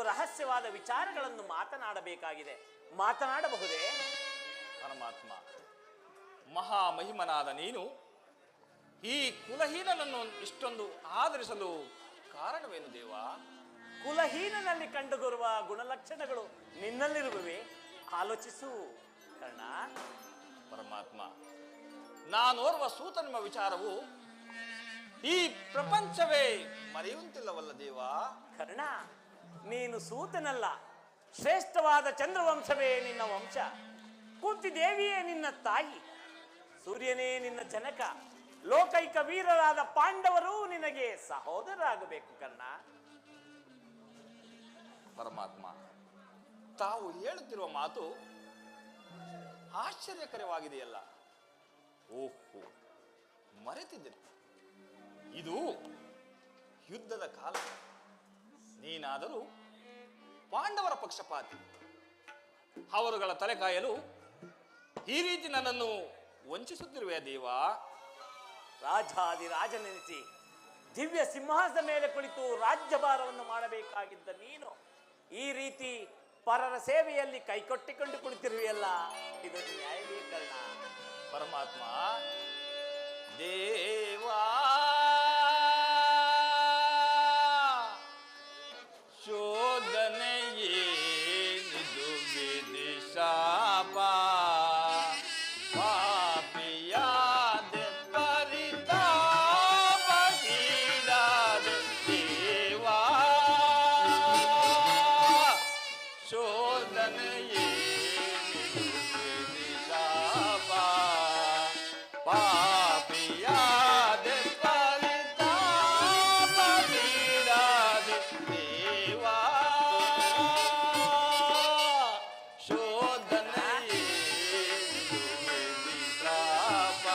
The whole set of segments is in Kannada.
ರಹಸ್ಯವಾದ ವಿಚಾರಗಳನ್ನು ಮಾತನಾಡಬೇಕಾಗಿದೆ. ಮಾತನಾಡಬಹುದೇ? ಪರಮಾತ್ಮ, ಮಹಾಮಹಿಮನಾದ ನೀನು ಈ ಕುಲಹೀನನನ್ನು ಇಷ್ಟೊಂದು ಆದರಿಸಲು ಕಾರಣವೇನು ದೇವ? ಕುಲಹೀನನಲ್ಲಿ ಕಂಡುಬರುವ ಗುಣಲಕ್ಷಣಗಳು ನಿನ್ನಲ್ಲಿರುವವೇ? ಆಲೋಚಿಸು ಕರ್ಣ. ಪರಮಾತ್ಮ, ನಾನೋರ್ವ ಸೂತನ್ಮ ವಿಚಾರವು ಈ ಪ್ರಪಂಚವೇ ಮರೆಯುವಂತಿಲ್ಲವಲ್ಲ ದೇವ? ಕರ್ಣ, ನೀನು ಸೂತನಲ್ಲ, ಶ್ರೇಷ್ಠವಾದ ಚಂದ್ರವಂಶವೇ ನಿನ್ನ ವಂಶ. ಕುಂತಿದೇವಿಯೇ ನಿನ್ನ ತಾಯಿ, ಸೂರ್ಯನೇ ನಿನ್ನ ಜನಕ, ಲೋಕೈಕ ವೀರರಾದ ಪಾಂಡವರು ನಿನಗೆ ಸಹೋದರರಾಗಬೇಕು ಕರ್ಣ. ಪರಮಾತ್ಮ, ತಾವು ಹೇಳುತ್ತಿರುವ ಮಾತು ಆಶ್ಚರ್ಯಕರವಾಗಿದೆಯಲ್ಲ. ಓಹೋ, ಮರೆತಿದ್ದೆ. ಇದು ಯುದ್ಧದ ಕಾಲ. ನೀನಾದರೂ ಪಾಂಡವರ ಪಕ್ಷಪಾತಿ. ಅವರುಗಳ ತಲೆ ಕಾಯಲು ಈ ರೀತಿ ನನ್ನನ್ನು ವಂಚಿಸುತ್ತಿರುವೆ ದೇವ? ರಾಜಾದಿರಾಜನೆನಿಸಿ ದಿವ್ಯ ಸಿಂಹಾಸನದ ಮೇಲೆ ಕುಳಿತು ರಾಜ್ಯಭಾರವನ್ನು ಮಾಡಬೇಕಾಗಿದ್ದ ನೀನು ಈ ರೀತಿ ಪರರ ಸೇವೆಯಲ್ಲಿ ಕೈಕೊಟ್ಟಿಕೊಂಡು ಕುಳಿತಿರುವೆಯಲ್ಲ, ಇದು ನ್ಯಾಯವೇ ಕರ್ಣ? ಪರಮಾತ್ಮ, ದೇವಾ ಶೋಧನೆಯೇನಿದು ವಿದಿಶಾಪ, ಪಾಪಿಯಾದೆ ಪರಿತಾಪಗೀಡಾದೆ ದೇವಾ. ಶೋಧನೆಯೇನಿದು ವಿದಿಶಾಪ, ಪಾಪಿಯಾದೆ ಪರಿತಾಪಗೀಡಾದೆ ದೇವಾ. ಶೋಧನೆಯೇನಿದು ವಿದಿಶಾಪ.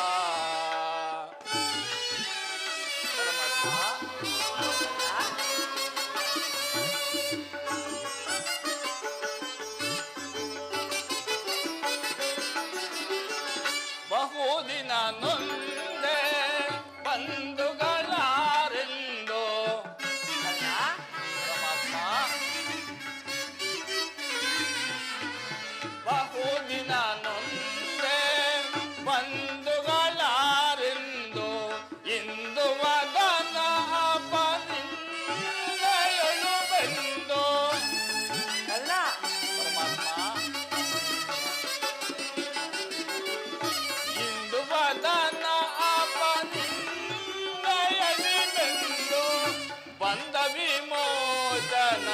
ಪರಮಾತ್ಮ, ಬಹುದಿನ ನೊಂದೆ ಬಂಧುಗಳಾರೆಂದು. ಪರಮಾತ್ಮ, ಬಹುದಿನ ನೊಂದೆ ಬಂಧುಗಳಾರೆಂದು ಇಂದು ವದನ ಅಪನಿಂದೆಯೊಳು ಬೆಂದು. ಕರ್ಣ, ಪರಮಾತ್ಮ, ಇಂದು ವದನ ಅಪನಿಂದೆಯಲಿ ಬೆಂದು ಬಂದ ವಿಮೋಚನ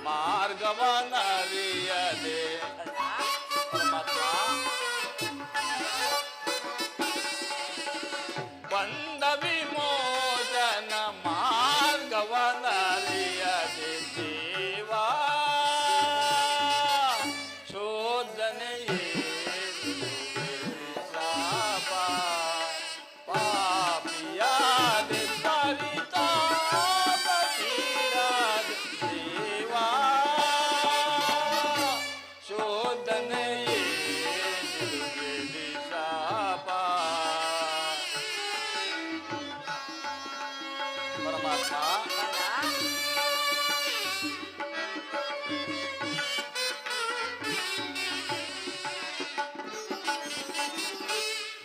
ಮಾರ್ಗವನರಿಯದೆ. ಪರಮಾತ್ಮ, ಬಂದ ವಿಮೋಚನ ಮಾರ್ಗವನರಿಯದೆ ದೇವಾ. ಶೋಧನೆಯೇನಿದು ವಿದಿಶಾಪ, ಪಾಪಿಯಾದೆ ಪರಿತಾಪಗೀಡಾದೆ ದೇವಾ. ಶೋಧನೆಯೇನಿದು ವಿದಿಶಾಪ. ಪರಮಾತ್ಮ, ಕರ್ಣ,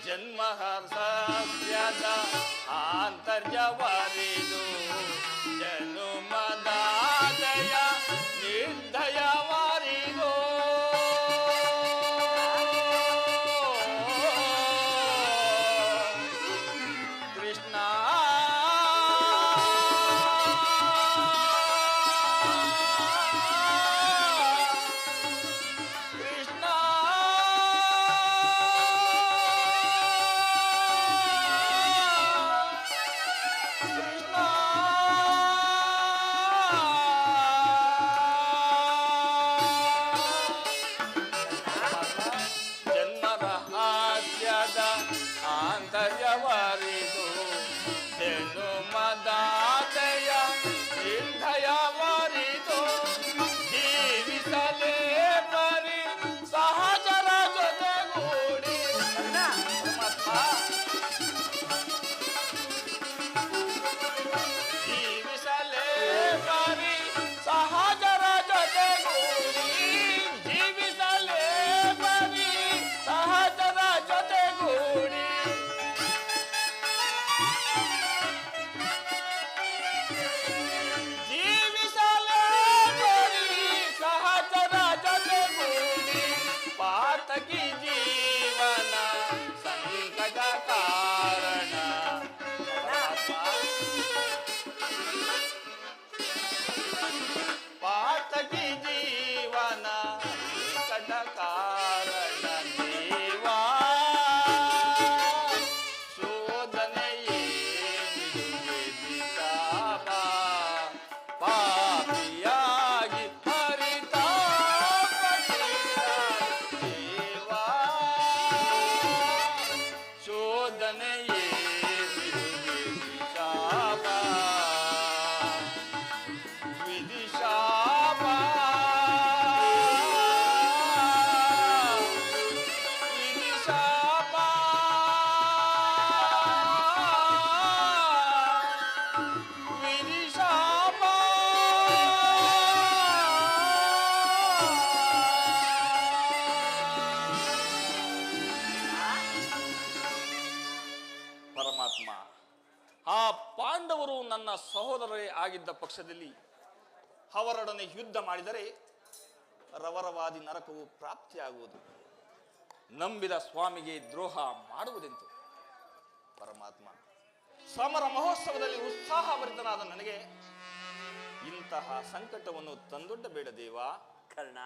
ಜನ್ಮಹರ್ಷಸ್ಯದ ಆಂತರ್ಯವರಿದು ಜನುಮದಾದಯ ನಿರ್ದಯವರಿದು. ಕೃಷ್ಣ, ಕೃಷ್ಣ, ಕೃಷ್ಣ. ಆಗಿದ್ದ ಪಕ್ಷದಲ್ಲಿ ಅವರೊಡನೆ ಯುದ್ಧ ಮಾಡಿದರೆ ರವರವಾದಿ ನರಕವು ಪ್ರಾಪ್ತಿಯಾಗುವುದು. ನಂಬಿದ ಸ್ವಾಮಿಗೆ ದ್ರೋಹ ಮಾಡುವುದೆಂತು? ಪರಮಾತ್ಮ, ಸಮರ ಮಹೋತ್ಸವದಲ್ಲಿ ಉತ್ಸಾಹಭರಿತನಾದ ನನಗೆ ಇಂತಹ ಸಂಕಟವನ್ನು ತಂದೊಡ್ಡಬೇಡ ದೇವ. ಕರ್ಣ,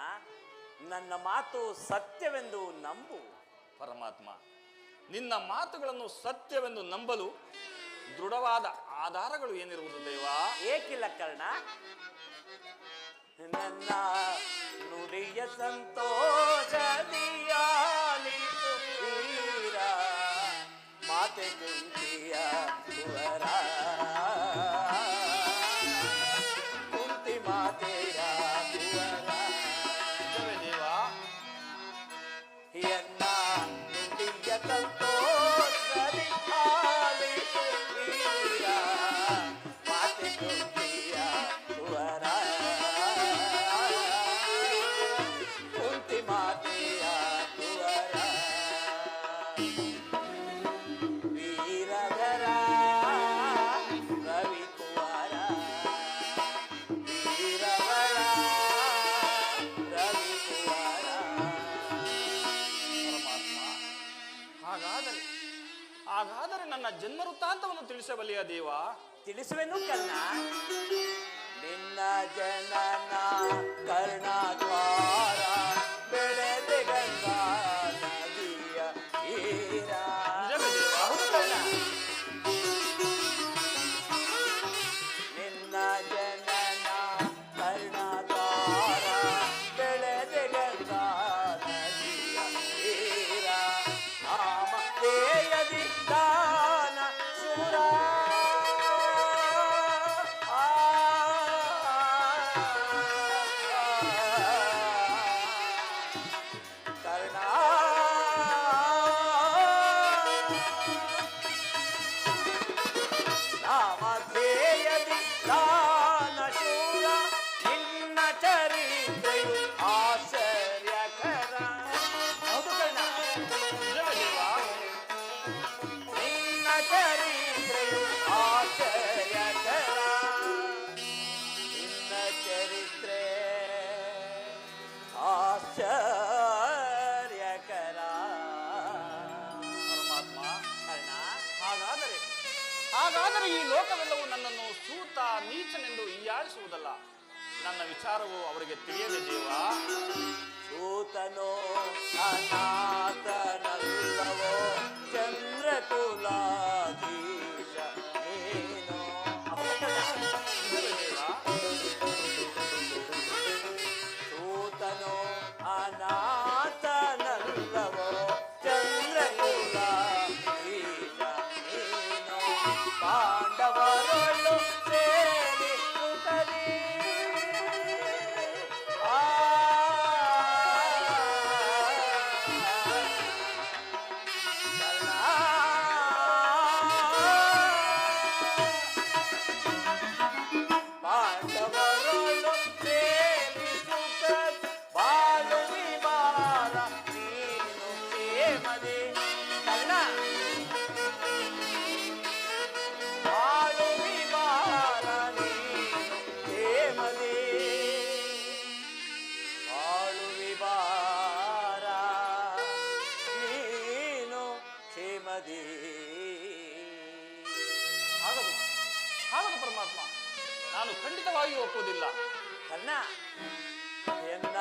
ನನ್ನ ಮಾತು ಸತ್ಯವೆಂದು ನಂಬು. ಪರಮಾತ್ಮ, ನಿನ್ನ ಮಾತುಗಳನ್ನು ಸತ್ಯವೆಂದು ನಂಬಲು ದೃಢವಾದ ಆಧಾರಗಳು ಏನಿರುವುದು ದೇವ? ಏಕಿಲ್ಲ ಕರ್ಣ, ನನ್ನ ನುಡಿಯ ಸಂತೋಷದಿಯಾಲಿತು ವೀರ, ಮಾತೆ ಕುಂತಿಯ ಕುವರ, ಕುಂತಿ ಮಾತೆಯ ಕುವರ. ನಿಜವೇ ದೇವ? ಎನ್ನ ನುಡಿಯ ಸಂತೋಷದಿಯಾಲಿತು ವೀರ, ಮಾತೆ ಕುಂತಿಯ ಕುವರ, ಕುಂತಿ ಮಾತೆಯ ಕುವರ. ವೀರಧರ ರವಿಕುವರ, ವೀರವರ ರವಿಕುವರ. ಪರಮಾತ್ಮ, ಹಾಗಾದರೆ ನನ್ನ ಜನ್ಮ ವೃತ್ತಾಂತವನ್ನು ತಿಳಿಸಬಲ್ಲಿಯ ದೇವ? ತಿಳಿಸುವೆನು ಕರ್ಣ. ನಿನ್ನ ಜನನ ಕರ್ಣದ್ವಾರ ಬೆಳೆದೆ ಗಂಗಾ ನದಿಯ ತೀರ. ನಿಜವೇ ದೇವ? ಹೌದು ಕರ್ಣ. ನಿನ್ನ ಜನನ ಕರ್ಣದ್ವಾರ ಬೆಳೆದೆ ಗಂಗಾ ನದಿಯ ತೀರ. ನಾಮ ದೇಯದಿ ದಾನ ಶೂರ. ಕರ್ಣ, ನಾಮಧೇಯದಿ ದಾನ ಶೂರ, ನಿನ್ನ ಚರಿತ್ರೆಯು ಆಶ್ಚರ್ಯಕರ. ಹೌದು ಕರ್ಣ. ನಿಜವೇ ದೇವ? ನಿನ್ನ ಚರಿತ್ರೆಯು ಆಶ್ಚರ್ಯಕರ, ನಿನ್ನ ಚರಿತ್ರೆ ಆಶ್ಚರ್ಯಕರ. ಪರಮಾತ್ಮ, ಕರ್ಣ, ಹಾಗಾದರೆ ಈ ಲೋಕವೆಲ್ಲವೂ ನನ್ನನ್ನು ಸೂತ ನೀಚನೆಂದು ಹೀಯಾಳಿಸುವುದಲ್ಲ. ನನ್ನ ವಿಚಾರವು ಅವರಿಗೆ ತಿಳಿಯದೆ ದೇವ? ಸೂತನೋ ಅನಾಥನಲ್ಲವೋ ಚಂದ್ರಕುಲಾಧೀಶ ಏನೋ. ನಿಜವೇ ದೇವ? ಸೂತನೋ ಅನಾಥನಲ್ಲವೋ ಚಂದ್ರಕುಲಾಧೀಶ ಏನೋ. ಪಾಂಡವರೊಳ್ಳು ಸೇರಿ ಸುತಲಿ ಪಾಂಡವರೊಳ್ಳು ಸೇರಿ ಸುತಲಿ ಬಾಳು ವಿಮಾನ ನೀನು ಕ್ಷೇಮದಿ. ಕರ್ಣ, ಬಾಳು ವಿಮಾನ ನೀನು ಕ್ಷೇಮದಿ. ಬಾಳು ವಿಮಾನ ನೀನು ಕ್ಷೇಮದಿ. ಆಗದು ಪರಮಾತ್ಮ, ನಾನು ಖಂಡಿತವಾಗಿಯೂ ಒಪ್ಪುವುದಿಲ್ಲ. ಕರ್ಣ, ಎನ್ನ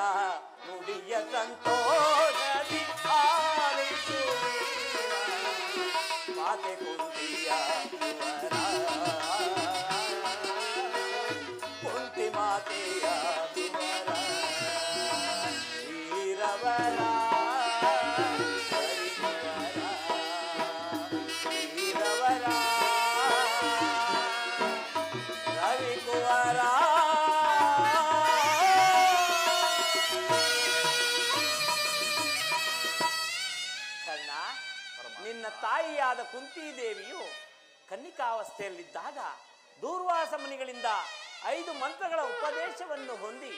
ನುಡಿಯ ಸಂತೋಷದಿ ಆಲಿಸು ವೀರ, ಮಾತೆ ಕುಂತಿಯ ಕುವರ, ಕುಂತಿ ಮಾತೆಯ ಕುವರ. ವೀರವರ ಹರಿಕುವರ, ವೀರವರ ರವಿಕುವರ. ಕರ್ಣ, ನಿನ್ನ ತಾಯಿಯಾದ ಕುಂತಿದೇವಿಯು ಕನ್ನಿಕಾವಸ್ಥೆಯಲ್ಲಿದ್ದಾಗ ದೂರ್ವಾಸ ಮುನಿಗಳಿಂದ 5 ಮಂತ್ರಗಳ ಉಪದೇಶವನ್ನು ಹೊಂದಿ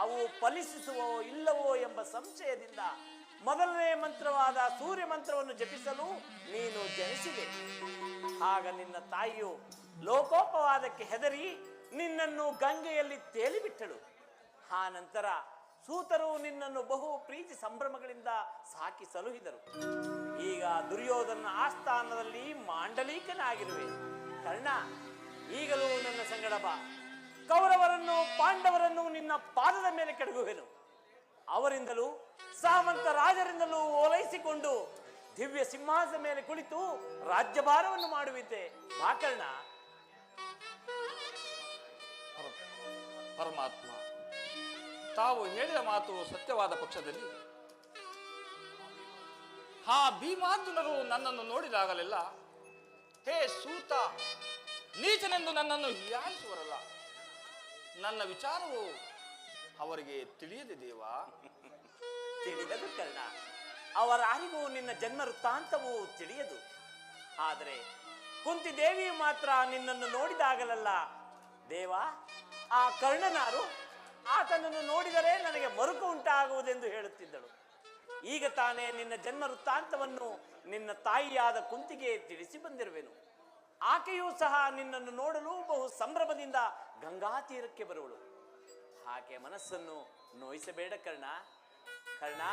ಅವು ಫಲಿಸುವೋ ಇಲ್ಲವೋ ಎಂಬ ಸಂಶಯದಿಂದ ಮೊದಲನೇ ಮಂತ್ರವಾದ ಸೂರ್ಯ ಮಂತ್ರವನ್ನು ಜಪಿಸಲು ನೀನು ಜನಿಸಿದೆ. ಆಗ ನಿನ್ನ ತಾಯಿಯು ಲೋಕೋಪವಾದಕ್ಕೆ ಹೆದರಿ ನಿನ್ನನ್ನು ಗಂಗೆಯಲ್ಲಿ ತೇಲಿಬಿಟ್ಟಳು. ಆ ನಂತರ ಸೂತರು ನಿನ್ನನ್ನು ಬಹು ಪ್ರೀತಿ ಸಂಭ್ರಮಗಳಿಂದ ಸಾಕಿ ಸಲುಹಿದರು. ಈಗ ದುರ್ಯೋಧನ ಆಸ್ಥಾನದಲ್ಲಿ ಮಾಂಡಲೀಕನಾಗಿರುವೆ. ಕರ್ಣ, ಈಗಲೂ ನನ್ನ ಸಂಗಡ ಬಾ. ಕೌರವರನ್ನು ಪಾಂಡವರನ್ನು ನಿನ್ನ ಪಾದದ ಮೇಲೆ ಕೆಡಗುವೆನು. ಅವರಿಂದಲೂ ಸಾಮಂತ ರಾಜರಿಂದಲೂ ಓಲೈಸಿಕೊಂಡು ದಿವ್ಯ ಸಿಂಹಾಸನದ ಮೇಲೆ ಕುಳಿತು ರಾಜ್ಯಭಾರವನ್ನು ಮಾಡುವಿದ್ದೆ. ಬಾ ಕರ್ಣ. ಪರಮಾತ್ಮ, ತಾವು ಹೇಳಿದ ಮಾತು ಸತ್ಯವಾದ ಪಕ್ಷದಲ್ಲಿ ಆ ಭೀಮಾರ್ಜುನರು ನನ್ನನ್ನು ನೋಡಿದಾಗಲೆಲ್ಲ ಹೇ ಸೂತ, ನೀಚನೆಂದು ನನ್ನನ್ನು ಹೀಯಾಳಿಸುವರಲ್ಲ. ನನ್ನ ವಿಚಾರವು ಅವರಿಗೆ ತಿಳಿಯದೆ ದೇವ. ತಿಳಿಯದು ಕರ್ಣ, ಅವರಾರಿಗೂ ನಿನ್ನ ಜನ್ಮ ವೃತ್ತಾಂತವೂ ತಿಳಿಯದು. ಆದರೆ ಕುಂತಿ ದೇವಿಯು ಮಾತ್ರ ನಿನ್ನನ್ನು ನೋಡಿದಾಗಲಲ್ಲ, ದೇವ ಆ ಕರ್ಣನಾರು, ಆತನನ್ನು ನೋಡಿದರೆ ನನಗೆ ಮರುಕು ಉಂಟಾಗುವುದೆಂದು ಹೇಳುತ್ತಿದ್ದಳು. ಈಗ ತಾನೇ ನಿನ್ನ ಜನ್ಮ ವೃತ್ತಾಂತವನ್ನು ನಿನ್ನ ತಾಯಿಯಾದ ಕುಂತಿಗೆ ತಿಳಿಸಿ ಬಂದಿರುವೆನು. ಆಕೆಯೂ ಸಹ ನಿನ್ನನ್ನು ನೋಡಲು ಬಹು ಸಂಭ್ರಮದಿಂದ ಗಂಗಾ ತೀರಕ್ಕೆ ಬರುವಳು. ಆಕೆ ಮನಸ್ಸನ್ನು ನೋಯಿಸಬೇಡ ಕರ್ಣ. ಕರ್ಣ,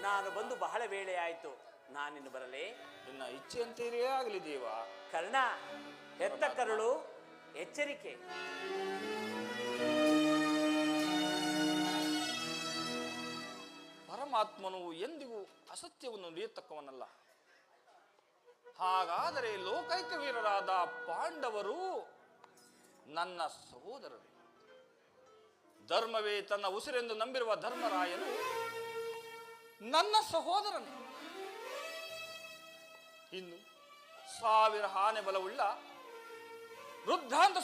ನಾನು ಬಂದು ಬಹಳ ವೇಳೆ ಆಯಿತು. ನಾನಿನ್ನು ಬರಲೇ? ನಿನ್ನ ಇಚ್ಛೆಯಂತೆಯೇ ಆಗಲಿ ದೇವ. ಕರ್ಣ, ಹೆತ್ತ ಕರುಳು, ಎಚ್ಚರಿಕೆ. ಪರಮಾತ್ಮನು ಎಂದಿಗೂ ಅಸತ್ಯವನ್ನು ನುಡಿಯತಕ್ಕವನಲ್ಲ. ಹಾಗಾದರೆ ಲೋಕೈಕ ವೀರರಾದ ಪಾಂಡವರು ನನ್ನ ಸಹೋದರರು. ಧರ್ಮವೇ ತನ್ನ ಉಸಿರೆಂದು ನಂಬಿರುವ ಧರ್ಮರಾಯನು ನನ್ನ ಸಹೋದರನೇ. ಇನ್ನು 1000 ಆನೆ ಬಲವುಳ್ಳ ವೃದ್ಧಾಂತ